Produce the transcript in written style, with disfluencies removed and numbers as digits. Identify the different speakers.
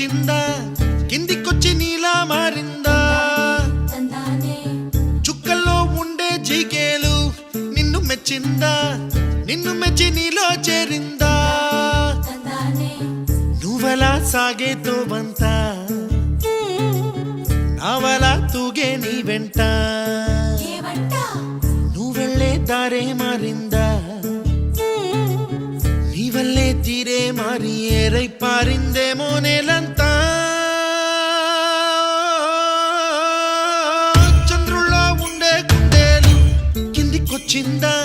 Speaker 1: కిందికొచ్చిందా కిందికొచ్చి నీలా మారిందా చుక్కల్లో ఉండే జీకేలు నిన్ను మెచ్చిందా నిన్ను మెచ్చి నీలో చేరిందా నువ్వలా సాగే తోవంతా నావలా తూగే నీ వెంట నువ్వెళ్ళే దారే మారిందా నీ వల్లే తీరే మారి ఏరై పారిందేమో నేలంతా చంద్రుల్లో ఉండే గుండెలు కిందికొచ్చిందా